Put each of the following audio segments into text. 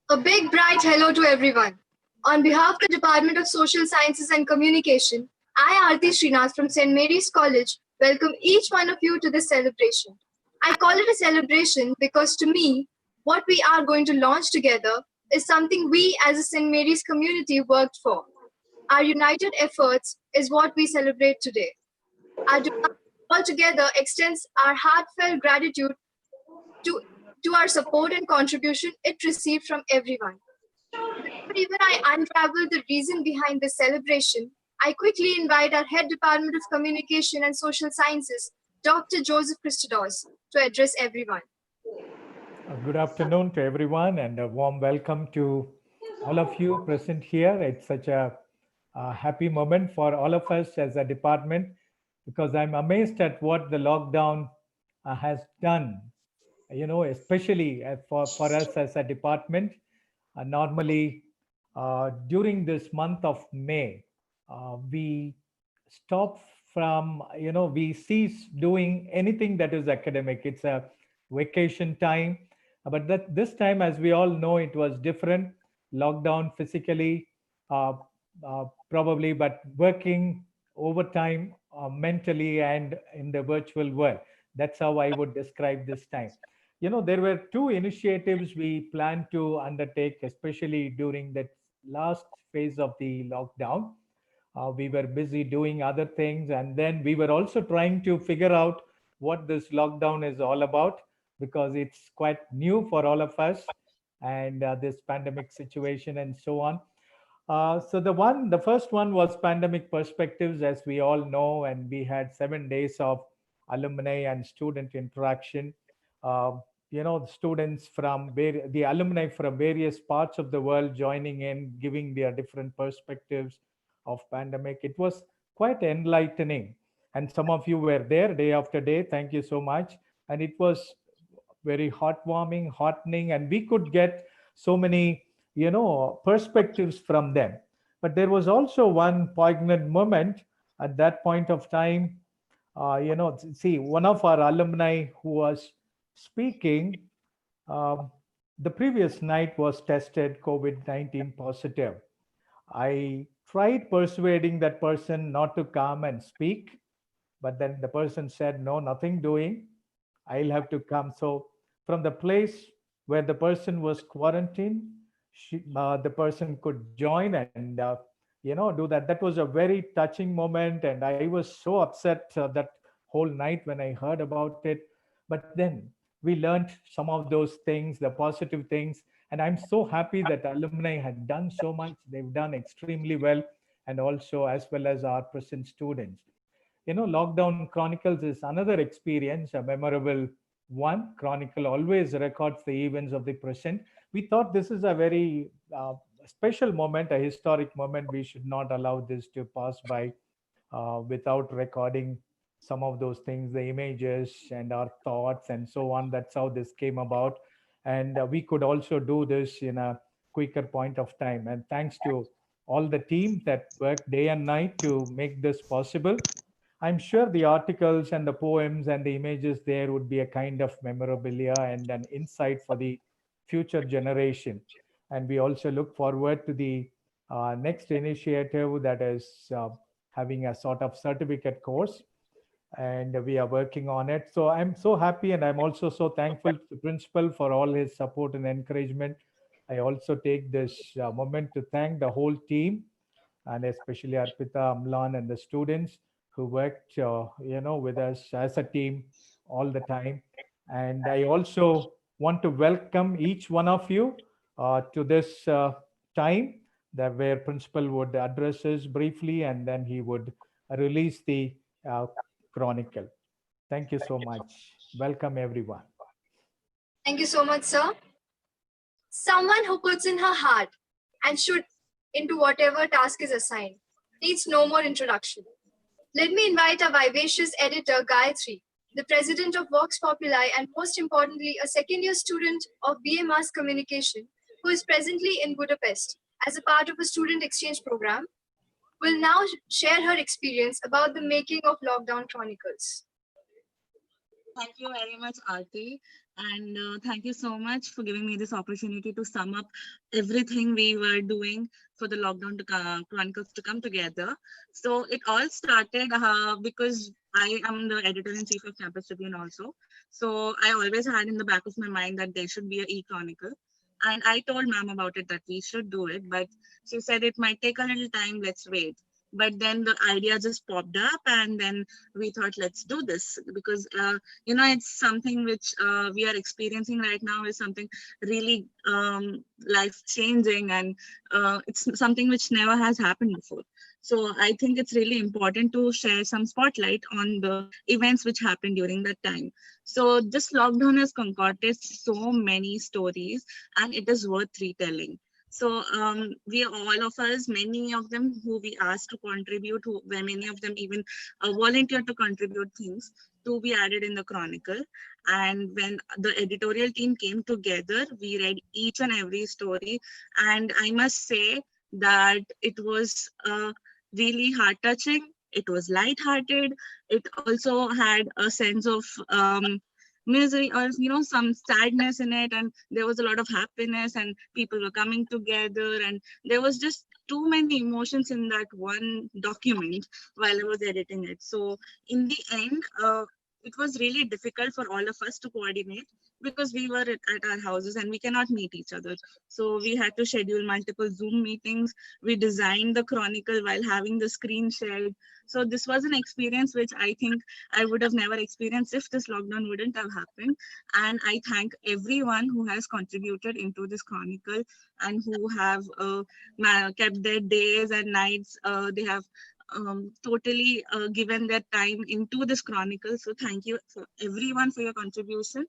A big bright hello to everyone. On behalf of the Department of Social Sciences and Communication, I, Aarti Srinath from St. Mary's College, welcome each one of you to this celebration. I call it a celebration because to me, what we are going to launch together is something we as a St. Mary's community worked for. Our united efforts is what we celebrate today. Our department altogether extends our heartfelt gratitude to, to our support and contribution it received from everyone. Before even I unravel the reason behind this celebration, I quickly invite our Head Department of Communication and Social Sciences, Dr. Joseph Christodos, to address everyone. Good afternoon to everyone and a warm welcome to all of you present here. It's such a happy moment for all of us as a department because I'm amazed at what the lockdown has done, especially for us as a department. Normally, during this month of May, we stop from, we cease doing anything that is academic. It's a vacation time. But this time, as we all know, it was different. Lockdown physically, uh, probably, but working overtime mentally and in the virtual world. That's how I would describe this time. There were two initiatives we planned to undertake, especially during that last phase of the lockdown. We were busy doing other things, and then we were also trying to figure out what this lockdown is all about because it's quite new for all of us and this pandemic situation and so on. The first one was pandemic perspectives, as we all know, and we had 7 days of alumni and student interaction. Uh, students from the alumni from various parts of the world joining in, giving their different perspectives of pandemic. It was quite enlightening, and some of you were there day after day. Thank you so much, and it was very heartwarming, heartening, and we could get so many perspectives from them. But there was also one poignant moment at that point of time. See, one of our alumni who was speaking, um, the previous night was tested COVID-19 positive. I tried persuading that person not to come and speak, but then the person said, no, nothing doing. I'll have to come. So from the place where the person was quarantined, the person could join and do that. That was a very touching moment, and I was so upset that whole night when I heard about it. But then we learned some of those things, the positive things, and I'm so happy that alumni had done so much. They've done extremely well, and also as well as our present students. Lockdown Chronicles is another experience, a memorable one. Chronicle always records the events of the present. We thought this is a very special moment, a historic moment. We should not allow this to pass by without recording some of those things, the images and our thoughts and so on. That's how this came about. And we could also do this in a quicker point of time. And thanks to all the team that worked day and night to make this possible. I'm sure the articles and the poems and the images there would be a kind of memorabilia and an insight for the future generation. And we also look forward to the next initiative that is having a sort of certificate course, and we are working on it. So I'm so happy, and I'm also so thankful to the principal for all his support and encouragement. I also take this moment to thank the whole team, and especially Arpita, Amlan, and the students who worked, with us as a team all the time. And I also want to welcome each one of you to this time that where principal would address us briefly, and then he would release the uh, chronicle. Thank you so much. Welcome everyone. Thank you so much, sir. Someone who puts in her heart and should into whatever task is assigned needs no more introduction. Let me invite our vivacious editor, Gayatri, the president of Vox Populi, and most importantly, a second-year student of BA Mass Communication, who is presently in Budapest as a part of a student exchange program, will now share her experience about the making of Lockdown Chronicles. Thank you very much, Aarti. And thank you so much for giving me this opportunity to sum up everything we were doing for the lockdown chronicles to come together. So it all started because I am the editor in chief of Campus Tribune also. So I always had in the back of my mind that there should be a e-chronicle. And I told ma'am about it that we should do it, but she said it might take a little time. Let's wait. But then the idea just popped up, and then we thought, let's do this because it's something which we are experiencing right now is something really life changing, and it's something which never has happened before. So I think it's really important to share some spotlight on the events which happened during that time. So this lockdown has concocted so many stories, and it is worth retelling. So we all of us, many of them who we asked to contribute, where many of them even volunteered to contribute things to be added in the chronicle. And when the editorial team came together, we read each and every story, and I must say that it was really heart touching. It was light-hearted. It also had a sense of misery, or some sadness in it, and there was a lot of happiness, and people were coming together, and there was just too many emotions in that one document while I was editing it. So in the end, it was really difficult for all of us to coordinate because we were at our houses and we cannot meet each other. So we had to schedule multiple Zoom meetings. We designed the chronicle while having the screen shared. So this was an experience which I think I would have never experienced if this lockdown wouldn't have happened. And I thank everyone who has contributed into this chronicle and who have kept their days and nights. They have totally given their time into this chronicle. So thank you for everyone for your contribution.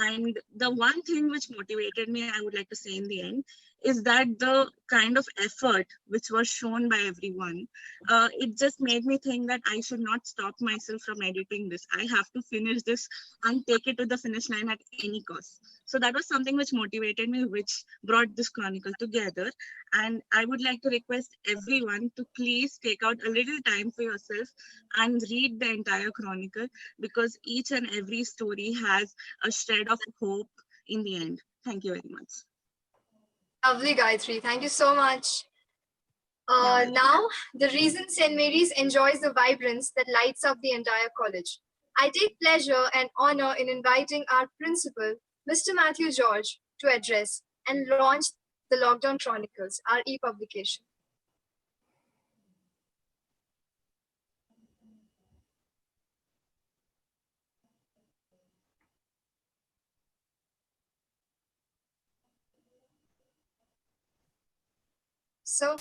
And the one thing which motivated me, I would like to say in the end, is that the kind of effort which was shown by everyone, it just made me think that I should not stop myself from editing this. I have to finish this and take it to the finish line at any cost. So that was something which motivated me, which brought this chronicle together. And I would like to request everyone to please take out a little time for yourself and read the entire chronicle, because each and every story has a shred of hope in the end. Thank you very much. Lovely, Gayatri. Thank you so much. Yeah, well, Now, the reason St. Mary's enjoys the vibrance that lights up the entire college. I take pleasure and honor in inviting our principal, Mr. Matthew George, to address and launch the Lockdown Chronicles, our e-publication. So,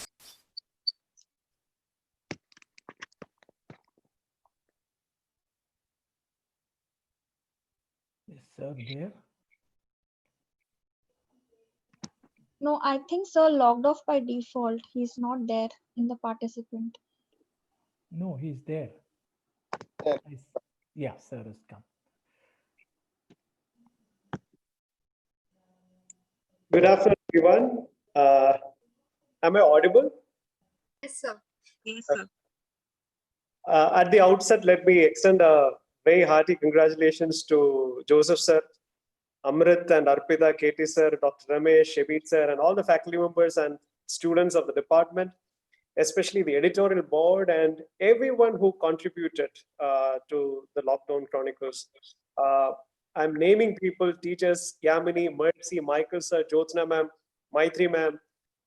Is sir there? No, I think sir logged off by default. He's not there in the participant. No, he's there. I s Yeah, sir has come. Good afternoon, everyone. Am I audible? yes, sir. yes, sir. At the outset, let me extend a very hearty congratulations to Joseph sir, Amrit and Arpita, Katie sir, Dr. Ramesh, Shabit sir, and all the faculty members and students of the department, especially the editorial board and everyone who contributed to the Lockdown Chronicles. Uh, I'm naming people: teachers, Yamini, Mercy, Michael sir, Jyotsna ma'am, Maitri ma'am,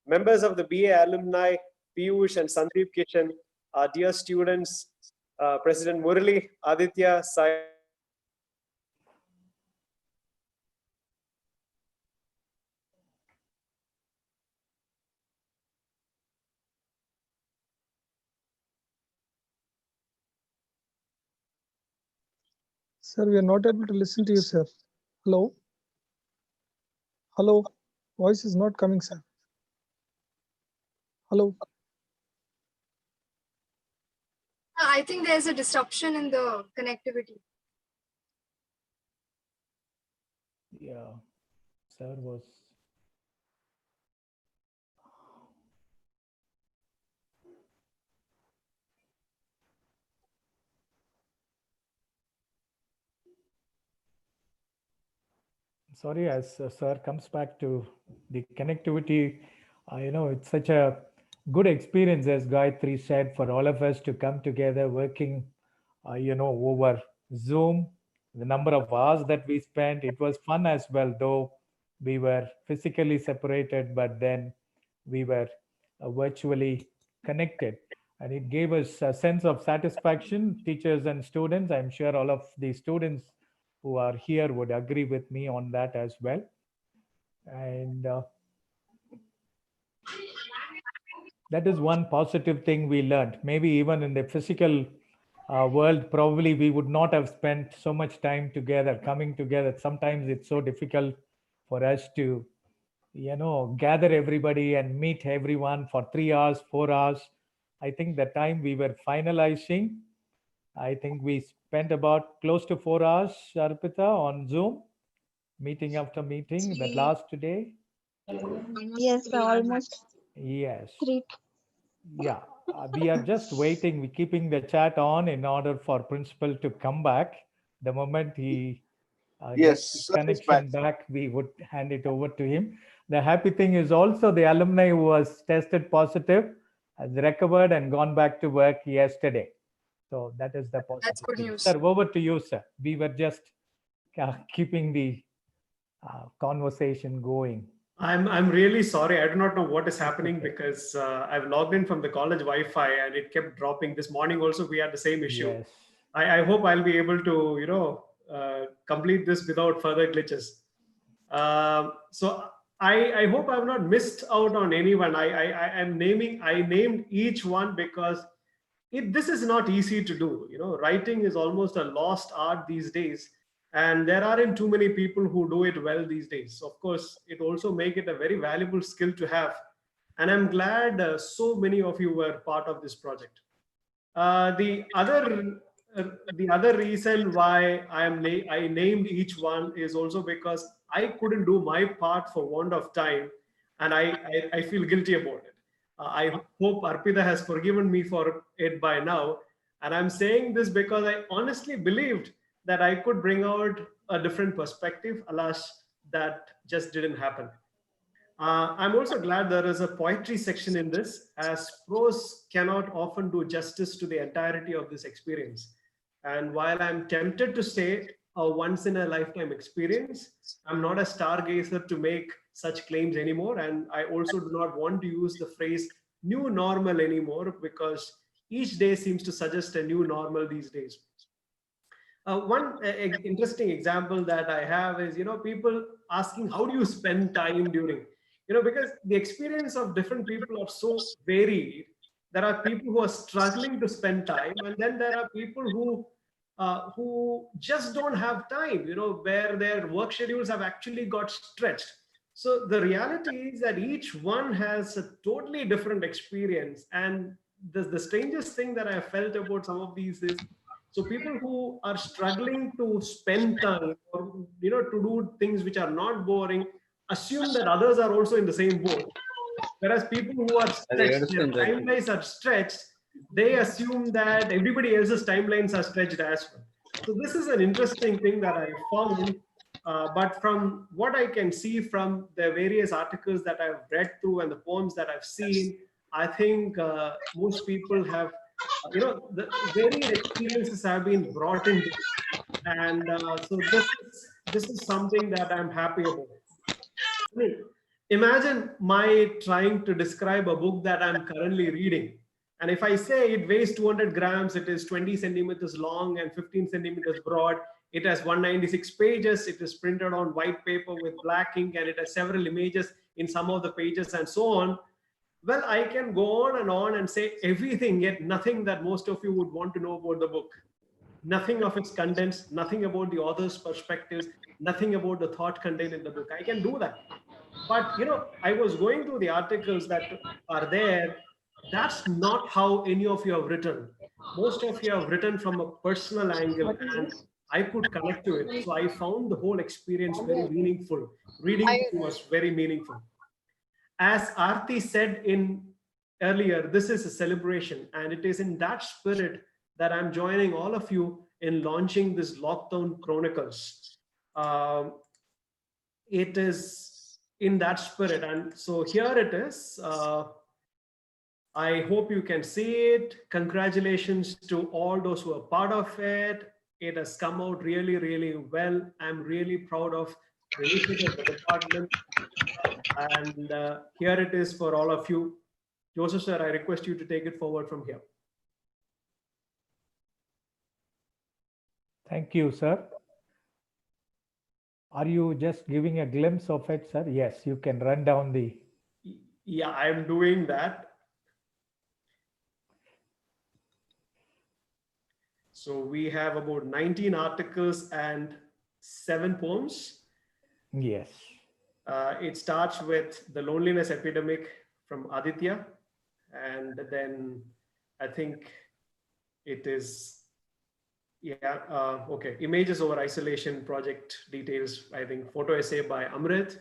members of the BA alumni, Piyush and Sandeep Kishan, our dear students, President Murali, Aditya, Sai, Sir, we are not able to listen to you, sir. Hello? Hello? Voice is not coming, sir. Hello? I think there's a disruption in the connectivity. Yeah, sir was. sorry, as sir comes back to the connectivity, it's such a good experience, as Gayatri said, for all of us to come together working, over Zoom. The number of hours that we spent, it was fun as well, though we were physically separated, but then we were virtually connected. And it gave us a sense of satisfaction, teachers and students. I'm sure all of the students who are here would agree with me on that as well. And that is one positive thing we learned. Maybe even in the physical world, probably we would not have spent so much time together, coming together. Sometimes it's so difficult for us to, gather everybody and meet everyone for 3 hours, 4 hours. I think the time we were finalizing, I think we spent about close to 4 hours, Arpita, on Zoom, meeting after meeting, that last day. Yes, Almost sir, 3 hours. almost Yes. 3. Yeah. We are just waiting, we keeping the chat on in order for principal to come back. The moment he gets the Yes, sir is back. connection back, we would hand it over to him. The happy thing is also the alumni who was tested positive has recovered and gone back to work yesterday. So that is the That's positive good thing. news. Sir, over to you, sir. We were just keeping the conversation going. I'm really sorry. I do not know what is It's happening okay. because I've logged in from the college Wi-Fi and it kept dropping. This morning also we had the same issue. Yes. I hope I'll be able to complete this without further glitches. So I hope I've not missed out on anyone. I named each one because this is not easy to do. Writing is almost a lost art these days, and there aren't too many people who do it well these days. Of course, it also make it a very valuable skill to have, and I'm glad so many of you were part of this project. Uh, the other the other reason why I named each one is also because I couldn't do my part for want of time, and I feel guilty about it. I hope Arpita has forgiven me for it by now, and I'm saying this because I honestly believed that I could bring out a different perspective. Alas, that just didn't happen. I'm also glad there is a poetry section in this, as prose cannot often do justice to the entirety of this experience. And while I'm tempted to say a once in a lifetime experience, I'm not a stargazer to make such claims anymore. And I also do not want to use the phrase new normal anymore because each day seems to suggest a new normal these days. One interesting example that I have is, people asking, how do you spend time during, because the experience of different people are so varied. There are people who are struggling to spend time, and then there are people who just don't have time, where their work schedules have actually got stretched. So the reality is that each one has a totally different experience. And the strangest thing that I felt about some of these is, so people who are struggling to spend time or to do things which are not boring assume that others are also in the same boat. Whereas people who are stretched, their timelines are stretched, they assume that everybody else's timelines are stretched as well. So this is an interesting thing that I found. But from what I can see from the various articles that I've read through and the poems that I've seen, I think most people have, the varied experiences have been brought in, and so this is something that I'm happy about. I mean, imagine my trying to describe a book that I'm currently reading. And if I say it weighs 200 grams, it is 20 centimeters long and 15 centimeters broad, it has 196 pages, it is printed on white paper with black ink, and it has several images in some of the pages and so on. Well, I can go on and say everything, yet nothing that most of you would want to know about the book. Nothing of its contents, nothing about the author's perspectives, nothing about the thought contained in the book. I can do that. But I was going through the articles that are there. That's not how any of you have written. Most of you have written from a personal angle, What is and this? I could connect to it. So I found the whole experience very meaningful. Reading was very meaningful. As Aarti said in earlier, this is a celebration, and it is in that spirit that I'm joining all of you in launching this Lockdown Chronicles. Um, it is in that spirit. And so here it is. I hope you can see it. Congratulations to all those who are part of it. It has come out really, really well. I'm really proud of the initiative of the department. And here it is for all of you. Joseph sir, I request you to take it forward from here. Thank you, sir. Are you just giving a glimpse of it, sir? Yes, you can run down the... Yeah, I'm doing that. So we have about 19 articles and 7 poems. Yes. It starts with the loneliness epidemic from Aditya. And then I think it is, okay. Images over isolation project details, I think photo essay by Amrit.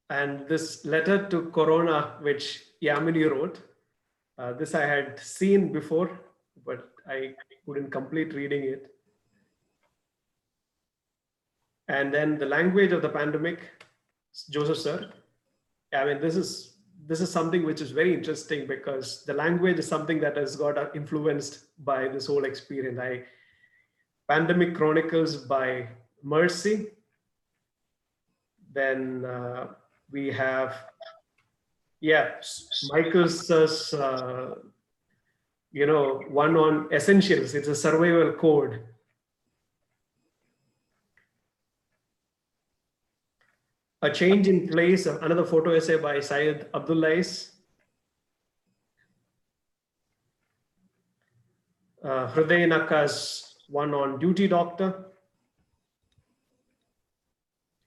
And this letter to Corona, which Yamini wrote. This I had seen before, but I couldn't complete reading it. And then the language of the pandemic, Joseph sir. I mean, this is something which is very interesting because the language is something that has got influenced by this whole experience. Pandemic Chronicles by Mercy. Then we have, Michael's one on essentials. It's a survival code. A change in place, another photo essay by Syed Abdullais. Hriday Nakka's one on duty doctor.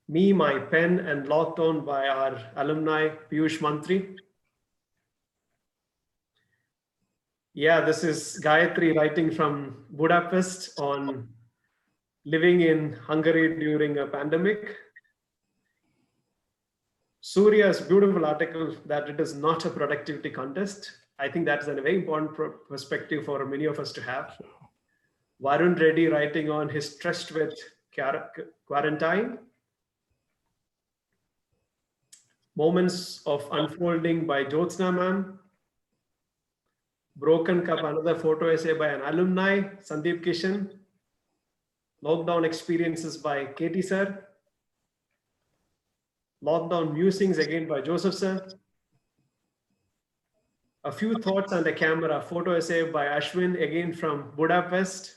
Me, my pen and lockdown by our alumni Piyush Mantri. Yeah, this is Gayatri writing from Budapest on living in Hungary during a pandemic. Surya's beautiful article that it is not a productivity contest. I think that's a very important perspective for many of us to have. Varun Reddy writing on his stress with quarantine. Moments of unfolding by Jyotsna ma'am. Broken Cup, another photo essay by an alumni, Sandeep Kishan. Lockdown experiences by Katie sir. Lockdown musings again by Joseph sir. A few thoughts on the camera, photo essay by Ashwin, again from Budapest.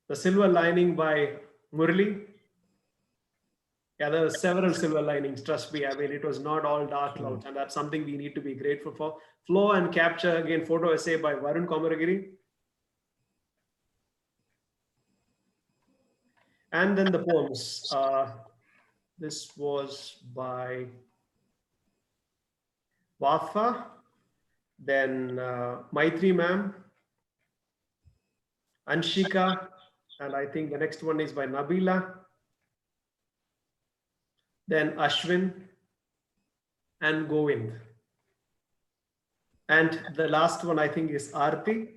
The silver lining by Murli. Yeah, there are several silver linings, trust me. I mean, it was not all dark clouds, and that's something we need to be grateful for. Flow and capture, again, photo essay by Varun Komaragiri. And then the poems. This was by Wafa, then Maitri ma'am, Anshika, and I think the next one is by Nabila, then Ashwin and Govind. And the last one I think is Aarti.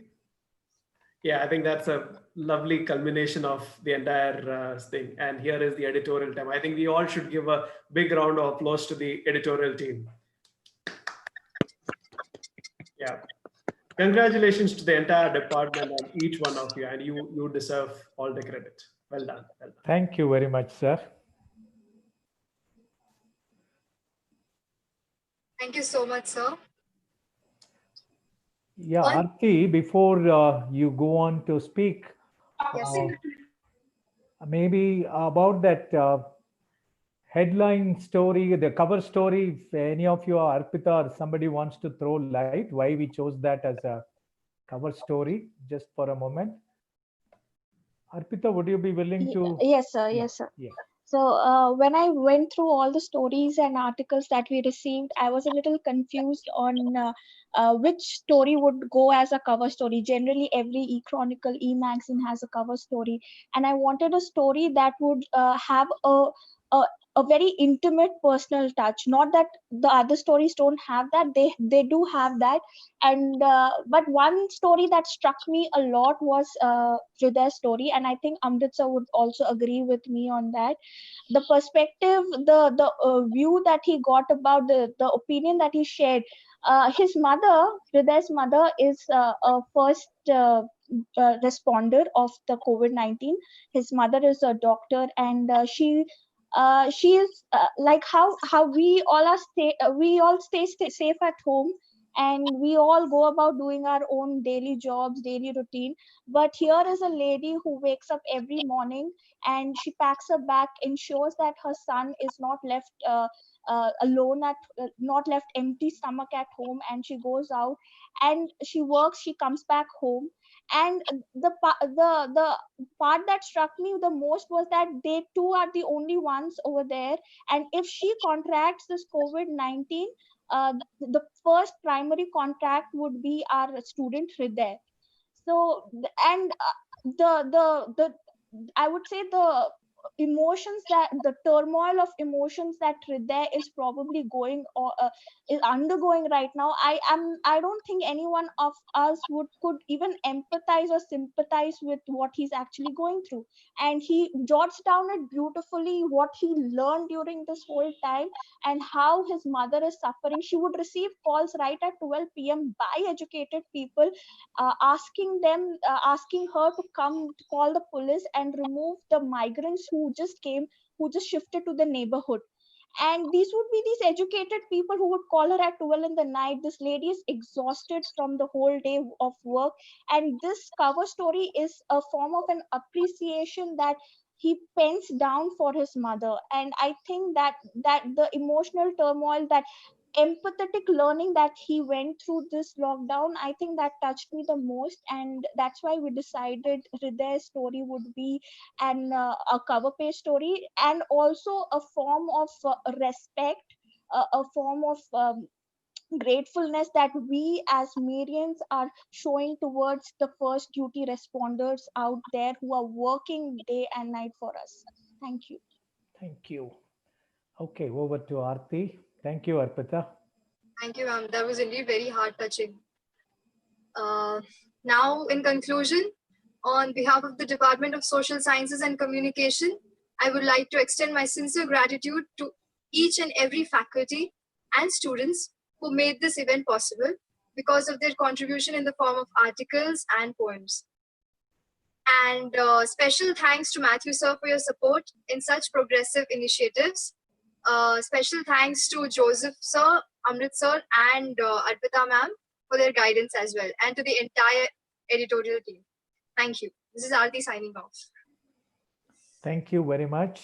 Yeah, I think that's a lovely culmination of the entire thing. And here is the editorial team. I think we all should give a big round of applause to the editorial team. Yeah. Congratulations to the entire department and each one of you, and you deserve all the credit. Well done. Well done. Thank you very much, sir. Thank you so much, sir. Yeah, Aarti, before you go on to speak, Yes. maybe about that headline story, the cover story, if any of you, Arpita or somebody wants to throw light, why we chose that as a cover story, just for a moment. Arpita, would you be willing to? Yes, sir. Yes, sir. Yeah. So when I went through all the stories and articles that we received, I was a little confused on which story would go as a cover story. Generally, every e-chronicle, e-magazine has a cover story, and I wanted a story that would have a a very intimate personal touch. Not that the other stories don't have that, they do have that. And but one story that struck me a lot was Hriday's story, and I think Amritsar would also agree with me on that. The perspective, the view that he got about the opinion that he shared. His mother, Hriday's mother, is a first responder of the COVID-19. His mother is a doctor, and she is like how we all stay safe at home, and we all go about doing our own daily jobs, daily routine. But here is a lady who wakes up every morning, and she packs her bag, ensures that her son is not left alone not left empty stomach at home, and she goes out and she works, she comes back home. And the part that struck me the most was that they too are the only ones over there, and if she contracts this COVID-19, the first primary contact would be our student Hriday. So and the I would say the emotions, that the turmoil of emotions that Hriday is probably going or is undergoing right now, I don't think anyone of us would could even empathize or sympathize with what he's actually going through. And he jots down it beautifully, what he learned during this whole time, and how his mother is suffering. She would receive calls right at 12 p.m. by educated people, asking her to come to call the police and remove the migrants who just shifted to the neighborhood. And these would be these educated people who would call her at 12 in the night. This lady is exhausted from the whole day of work, and this cover story is a form of an appreciation that he pens down for his mother. And I think that the emotional turmoil, that empathetic learning that he went through this lockdown, I think that touched me the most. And that's why we decided Hriday's story would be a cover page story, and also a form of respect, a form of gratefulness that we as Marians are showing towards the first duty responders out there who are working day and night for us. Thank you. Thank you. Okay, over to Aarti. Thank you, Arpita. Thank you, ma'am. That was indeed very heart touching. Now, in conclusion, on behalf of the Department of Social Sciences and Communication, I would like to extend my sincere gratitude to each and every faculty and students who made this event possible because of their contribution in the form of articles and poems. And special thanks to Matthew sir for your support in such progressive initiatives. Special thanks to Joseph sir, Amrit sir, and Arpita ma'am for their guidance as well, and to the entire editorial team. Thank you. This is Aarti signing off. Thank you very much.